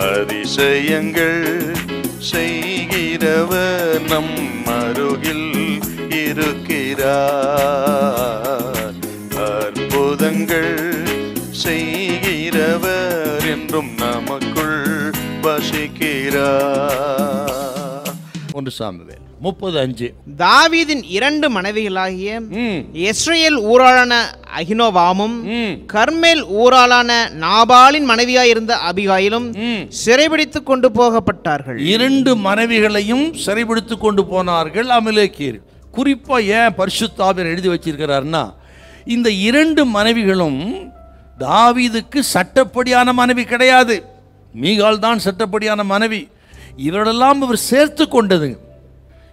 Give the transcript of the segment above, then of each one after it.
அதிசயங்கள் செய்கிறவர் நம் அருகில் இருக்கிறார். அற்புதங்கள் செய்கிறவர் என்றும் நமக்குள் வசிக்கிறார். 1 சாமுவேல் 30:5. தாவீதின் 2 மனைவிகளாகிய இஸ்ரவேல் ஊராளான அகினோவாமும் கர்மேல் ஊராளான நாபாலின் மனைவியாயிருந்த அபிகாயிலும் சிறைபிடித்துக் கொண்டு போகப்பட்டார்கள். 2 மனைவிகளையும் சிறைபிடித்துக் கொண்டு போனார்கள் அமலேக்கியர். குறிப்பா ஏன் பரிசுத்த ஆவியானவர் எழுதி வச்சிருக்கிறார்னா, இந்த 2 மனைவிகளும் தாவீதுக்கு சட்டப்படியான மனைவி கிடையாது. மீகாள் தான் சட்டப்படியான மனைவி. இவரெல்லாம் இவர் சேர்த்து கொண்டது.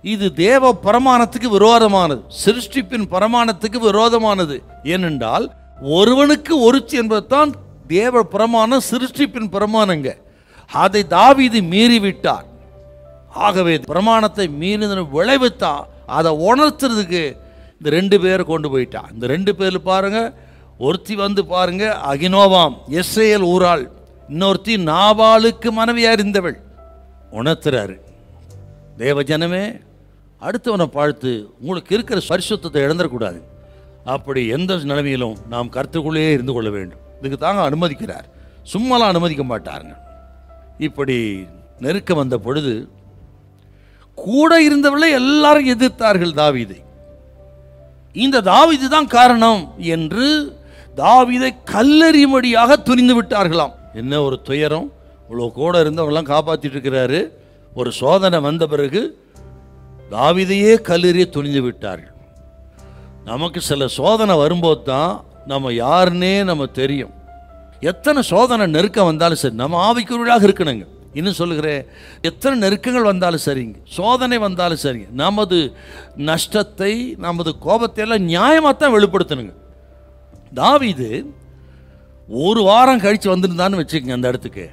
இது தேவ பிரமாணத்துக்கு விரோதமானது, சிருஷ்டிப்பின் பிரமாணத்துக்கு விரோதமானது. ஏனென்றால் ஒருவனுக்கு ஒருத்தி என்பதுதான் தேவ பிரமாணம், சிருஷ்டிப்பின் பிரமாணங்க. அதை தாவீது மீறிவிட்டார். ஆகவே பிரமாணத்தை மீறின விளைவுத்தா அதை உணர்த்துறதுக்கு இந்த 2 பேரை கொண்டு போயிட்டான். இந்த 2 பேர் பாருங்க, ஒருத்தி வந்து பாருங்க அகினோவாம் இஸ்ரவேல் ஊராள், இன்னொருத்தி நாபாலுக்கு மனைவியா இருந்தவள். உணர்த்துறாரு, தேவ ஜனமே அடுத்தவனை பார்த்து உங்களுக்கு இருக்கிற பரிசுத்தத்தை இழந்துடக்கூடாது. அப்படி எந்த நிலைமையிலும் நாம் கர்த்தருக்குள்ளே இருந்து கொள்ள வேண்டும். இதுக்கு தாங்க அனுமதிக்கிறார், சும்மாலாம் அனுமதிக்க மாட்டாருங்க. இப்படி நெருக்கம் வந்த பொழுது கூட இருந்தவளை எல்லாரும் எதிர்த்தார்கள் தாவீதை. இந்த தாவீது தான் காரணம் என்று தாவீதை கல்லெறியும்படியாக துணிந்து விட்டார்களாம். என்ன ஒரு துயரம்! இவ்வளோ கூட இருந்தவங்களாம் காப்பாற்றிட்டு இருக்கிறாரு. ஒரு சோதனை வந்த பிறகு தாவீதையே கல்லெறிய துணிந்து விட்டார்கள். நமக்கு சில சோதனை வரும்போது தான் நம்ம யாருன்னே நம்ம தெரியும். எத்தனை சோதனை நெருக்கம் வந்தாலும் சரி, நம்ம ஆவிக்குரியவர்களாக இருக்கணுங்க. இன்னும் சொல்லுகிறேன், எத்தனை நெருக்கங்கள் வந்தாலும் சரிங்க, சோதனை வந்தாலும் சரிங்க, நமது நஷ்டத்தை நமது கோபத்தை எல்லாம் நியாயமாக தான் வெளிப்படுத்தணுங்க. தாவீது ஒரு வாரம் கழித்து வந்திருந்தான்னு வச்சுக்கோங்க, அந்த இடத்துக்கு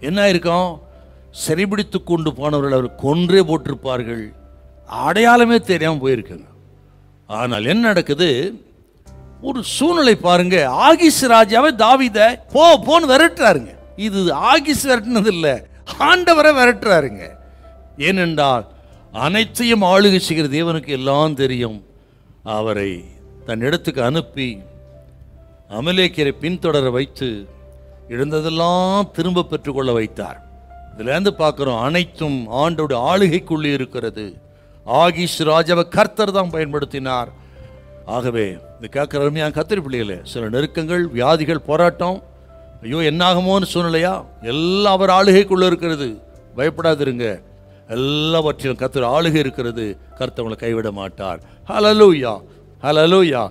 என்ன இருக்கும்? சிறைபிடித்து கொண்டு போனவர்கள் அவர் கொன்றே போட்டிருப்பார்கள். அடையாளமே தெரியாமல் போயிருக்குங்க. ஆனால் என்ன நடக்குது? ஒரு சூழ்நிலை பாருங்க, ஆகீஸ் ராஜாவை தாவீதை போன்னு விரட்டுறாருங்க. இது ஆகீஸ் விரட்டினது இல்லை, ஆண்டவரை விரட்டுறாருங்க. ஏனென்றால் அனைத்தையும் ஆளுகை செய்கிற தேவனுக்கு எல்லாம் தெரியும். அவரை தன் இடத்துக்கு அனுப்பி அமலேக்கியரை பின்தொடர வைத்து இழந்ததெல்லாம் திரும்ப பெற்றுக்கொள்ள வைத்தார். இதுலேருந்து பார்க்குறோம், அனைத்தும் ஆண்டோட ஆளுகைக்குள்ளே இருக்கிறது. ஆகீஸ் ராஜாவை கர்த்தர் தான் பயன்படுத்தினார். ஆகவே இந்த கேட்குற அருமையான கர்த்தர் பிள்ளைகளே, சில நெருக்கங்கள், வியாதிகள், போராட்டம், ஐயோ என்னாகுமோன்னு சூழ்நிலையா, எல்லாம் அவர் ஆளுகைக்குள்ளே இருக்கிறது. பயப்படாதிருங்க, எல்லாவற்றிலும் கர்த்தர் ஆளுகை இருக்கிறது. கர்த்தர் உங்களை கைவிட மாட்டார். ஹல்லேலூயா, ஹல்லேலூயா.